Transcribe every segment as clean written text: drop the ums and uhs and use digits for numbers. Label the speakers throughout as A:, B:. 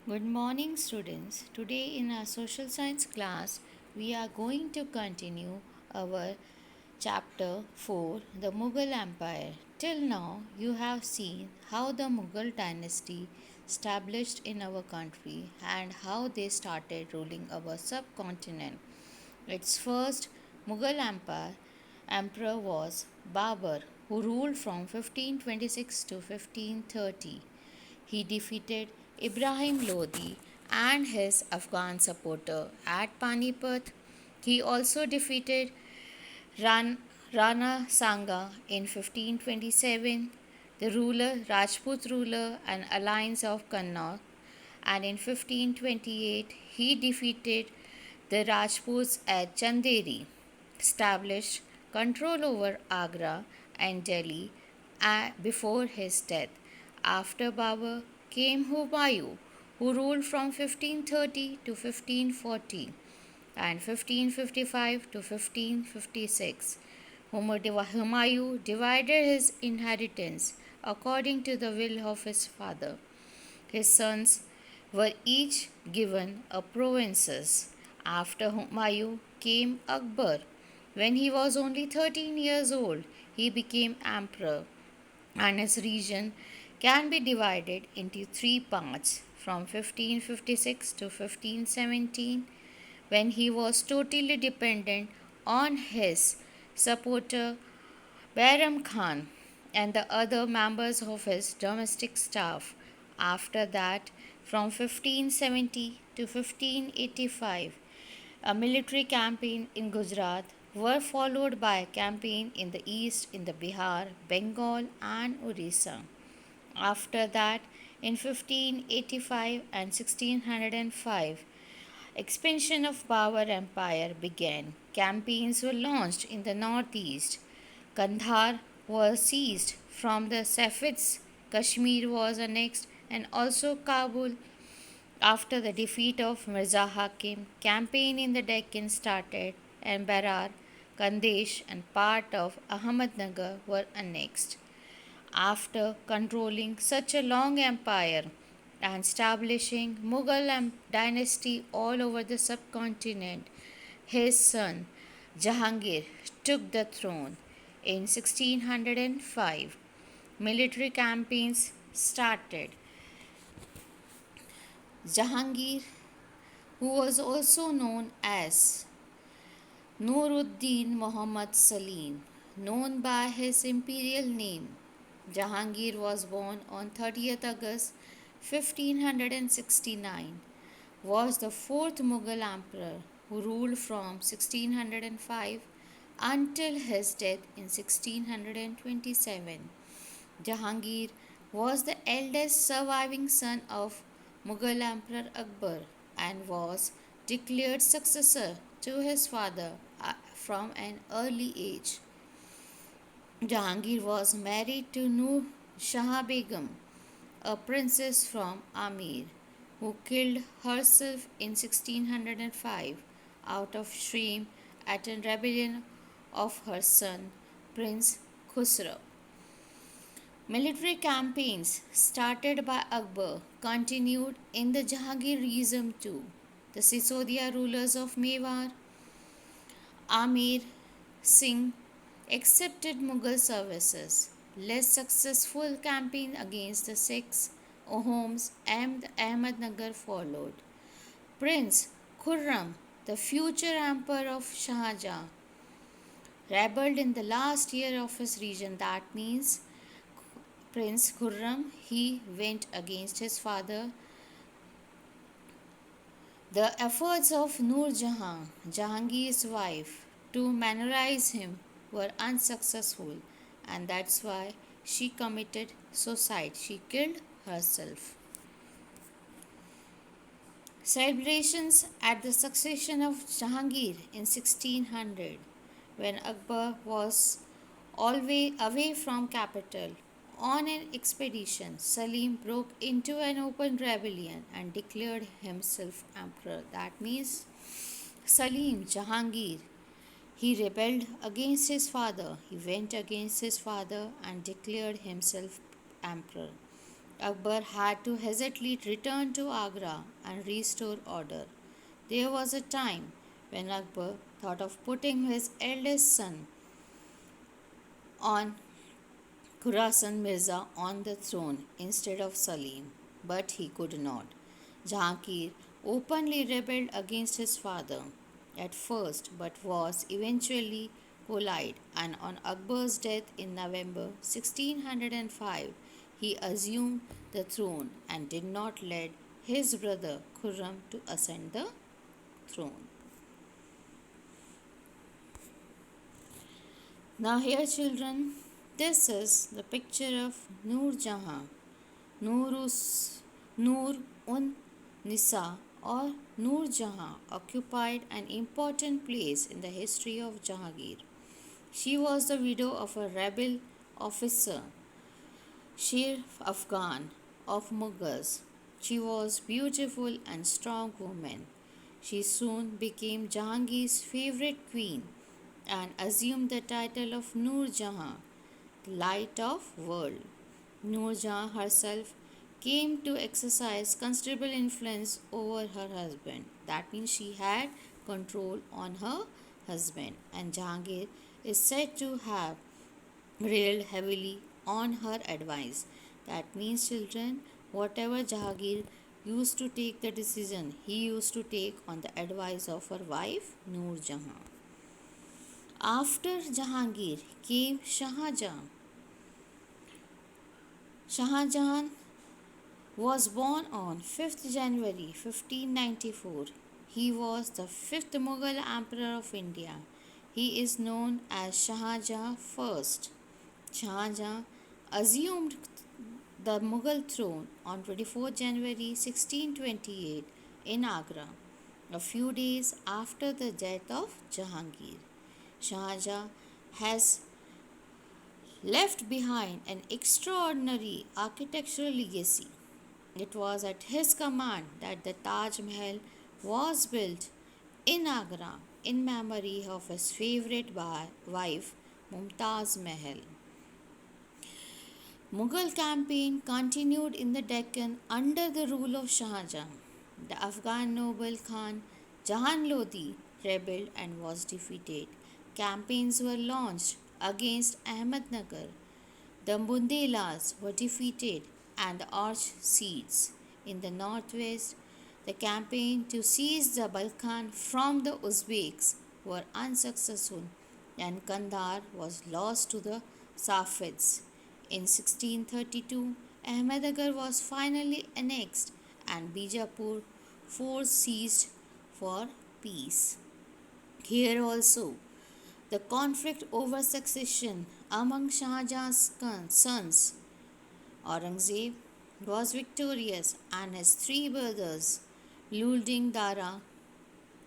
A: Good morning, students. Today, in our social science class, we are going to continue our chapter 4 The Mughal Empire. Till now, you have seen how the Mughal dynasty established in our country and how they started ruling our subcontinent. Its first Mughal empire emperor was Babur, who ruled from 1526 to 1530. He defeated Ibrahim Lodi and his Afghan supporter at Panipat. He also defeated Ran, Rana Sanga in 1527, the Rajput ruler and alliance of Kannauj, and in 1528 he defeated the Rajputs at Chanderi, established control over Agra and Delhi before his death. After Babur came Humayun, who ruled from 1530 to 1540 and 1555 to 1556. Humayun divided his inheritance according to the will of his father. His sons were each given a provinces. After Humayun came Akbar. When he was only 13 years old, he became emperor, and his region can be divided into three parts from 1556 to 1517, when he was totally dependent on his supporter Bairam Khan and the other members of his domestic staff. After that, from 1570 to 1585, a military campaign in Gujarat were followed by a campaign in the east in the Bihar, Bengal and Orissa. After that, in 1585 and 1605, expansion of Babur Empire began. Campaigns were launched in the northeast. Kandahar was seized from the Safavids, Kashmir was annexed, and also Kabul. After the defeat of Mirza Hakim, campaign in the Deccan started, and Berar, Kandesh, and part of Ahmednagar were annexed. After controlling such a long empire and establishing Mughal dynasty all over the subcontinent, his son Jahangir took the throne in 1605. Military campaigns started. Jahangir, who was also known as Nuruddin Muhammad Salim, known by his imperial name, Jahangir was born on 30th August 1569, was the fourth Mughal emperor who ruled from 1605 until his death in 1627. Jahangir was the eldest surviving son of Mughal Emperor Akbar and was declared successor to his father from an early age. Jahangir was married to Nur Shah Begum, a princess from Amir, who killed herself in 1605 out of shame at a rebellion of her son, Prince Khusro. Military campaigns started by Akbar continued in the Jahangirism too. The Sisodia rulers of Mewar, Amir Singh, accepted Mughal services. Less successful campaign against the Sikhs, Ahoms, and Ahmednagar followed. Prince Khurram, the future emperor of Shahjahan, rebelled in the last year of his reign. That means Prince Khurram, he went against his father. The efforts of Nur Jahan, Jahangir's wife, to manorize him were unsuccessful, and that's why she committed suicide. She killed herself. Celebrations at the succession of Jahangir in 1600, when Akbar was always away from capital. On an expedition, Salim broke into an open rebellion and declared himself emperor. That means Salim Jahangir, he rebelled against his father. He went against his father and declared himself emperor. Akbar had to hesitately return to Agra and restore order. There was a time when Akbar thought of putting his eldest son on Khurasan Mirza on the throne instead of Salim, but he could not. Jahangir openly rebelled against his father at first but was eventually cooled, and on Akbar's death in November 1605 he assumed the throne and did not let his brother Khurram to ascend the throne. Now here children, this is the picture of Noor Jahan, Noor un Nisa or Noor Jahan occupied an important place in the history of Jahangir. She was the widow of a rebel officer, Sher Afghan of Mughals. She was beautiful and strong woman. She soon became Jahangir's favorite queen and assumed the title of Noor Jahan, the light of world. Noor Jahan herself came to exercise considerable influence over her husband. That means she had control on her husband, and Jahangir is said to have relied heavily on her advice. That means, children, whatever Jahangir used to take the decision, he used to take on the advice of her wife Noor Jahan. After Jahangir came Shah Jahan. Shah Jahan was born on 5th January 1594. He was the 5th Mughal Emperor of India. He is known as Shah Jahan I. Shah Jahan assumed the Mughal throne on 24 January 1628 in Agra, a few days after the death of Jahangir. Shah Jahan has left behind an extraordinary architectural legacy. It was at his command that the Taj Mahal was built in Agra in memory of his favorite wife Mumtaz Mahal. Mughal campaign continued in the Deccan under the rule of Shah Jahan. The Afghan noble Khan Jahan Lodi rebelled and was defeated. Campaigns were launched against Ahmednagar. The Bundelas were defeated and the Arsacids. In the northwest, the campaign to seize the Balkan from the Uzbeks were unsuccessful and Kandahar was lost to the Safavids. In 1632, Ahmednagar was finally annexed and Bijapur force seized for peace. Here also, the conflict over succession among Shah Jahan's sons, Aurangzeb, was victorious and his three brothers, including Dara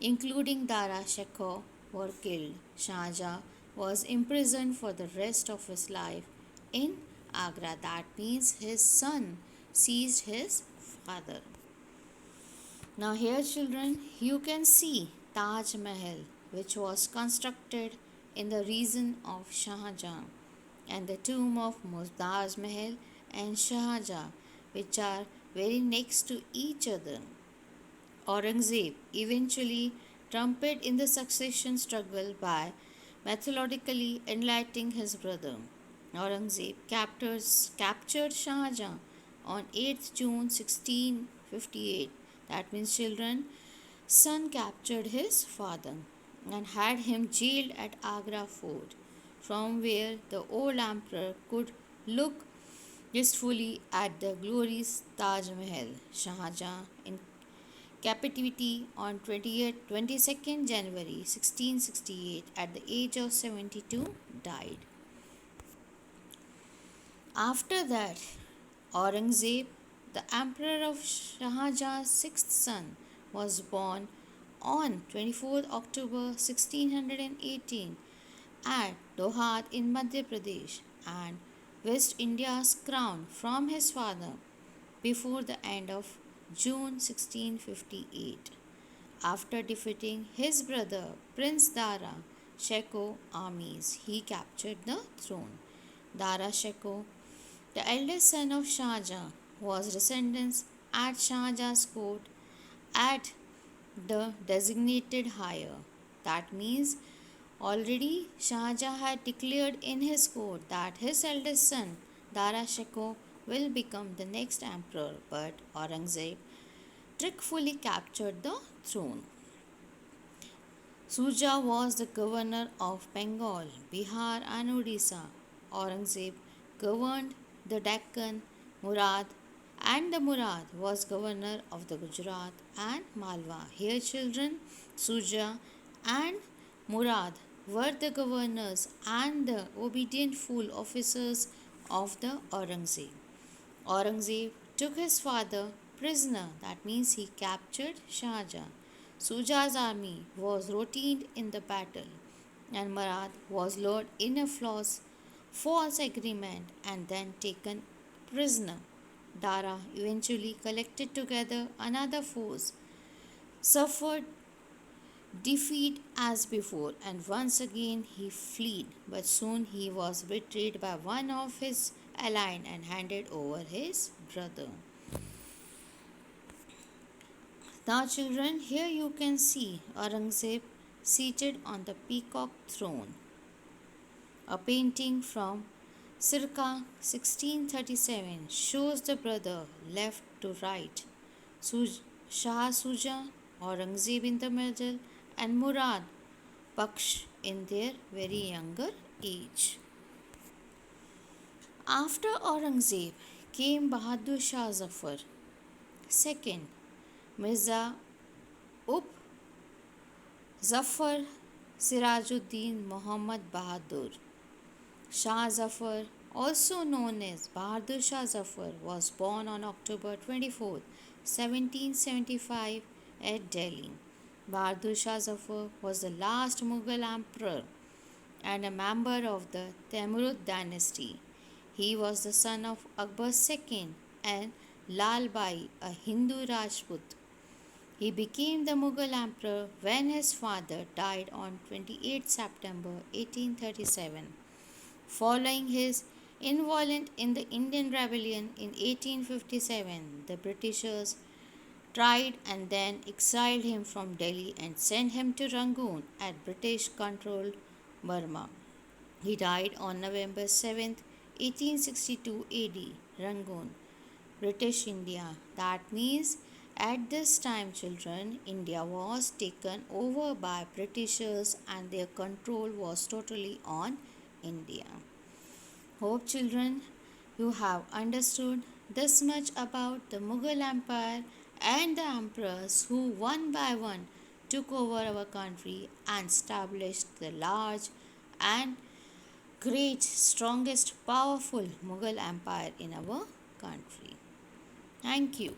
A: Shikoh, were killed. Shah Jahan was imprisoned for the rest of his life in Agra. That means his son seized his father. Now here children, you can see Taj Mahal, which was constructed in the reign of Shah Jahan, and the tomb of Mumtaz Mahal and Shah Jahan, which are very next to each other. Aurangzeb eventually trumpeted in the succession struggle by methodically enlightening his brother. Aurangzeb captured Shah Jahan on 8th June 1658. That means, children, son captured his father and had him jailed at Agra fort, from where the old emperor could look wistfully at the glorious Taj Mahal. Shah Jahan, in captivity on 22nd January 1668, at the age of 72, died. After that, Aurangzeb, the emperor of Shah Jahan's sixth son, was born on 24th October 1618 at Dohat in Madhya Pradesh and West India's crown from his father before the end of June 1658. After defeating his brother Prince Dara Shikoh armies, he captured the throne. Dara Shikoh, the eldest son of Shah Jahan, was residence at Shah Jahan's court at the designated hire. That means already Shah Jahan had declared in his court that his eldest son Dara Shikoh will become the next emperor, but Aurangzeb trickfully captured the throne. Suja was the governor of Bengal, Bihar, and Odisha. Aurangzeb governed the Deccan, Murad, and the Murad was governor of the Gujarat and Malwa. Here, children, Suja and Murad were the governors and the obedient full officers of the Aurangzeb. Aurangzeb took his father prisoner, that means he captured Shah Jahan. Suja's army was routed in the battle, and Murad was lured in a false agreement and then taken prisoner. Dara eventually collected together another force, suffered defeat as before, and once again he fled. But soon he was betrayed by one of his allies and handed over his brother. Now, children, here you can see Aurangzeb seated on the peacock throne. A painting from circa 1637 shows the brother left to right, Shah Suja, Aurangzeb in the middle, and Murad Baksh in their very younger age. After Aurangzeb came Bahadur Shah Zafar. Second, Mirza Up Zafar Sirajuddin Muhammad Bahadur. Shah Zafar, also known as Bahadur Shah Zafar, was born on October 24, 1775 at Delhi. Bahadur Shah Zafar was the last Mughal emperor and a member of the Timurid dynasty. He was the son of Akbar II and Lal Bai, a Hindu Rajput. He became the Mughal emperor when his father died on 28 September 1837. Following his involvement in the Indian Rebellion in 1857, the Britishers tried and then exiled him from Delhi and sent him to Rangoon at British controlled Burma. He died on November 7, 1862 AD, Rangoon, British India. That means at this time, children, India was taken over by Britishers and their control was totally on India. Hope, children, you have understood this much about the Mughal Empire and the emperors who one by one took over our country and established the large and great, strongest, powerful Mughal Empire in our country. Thank you.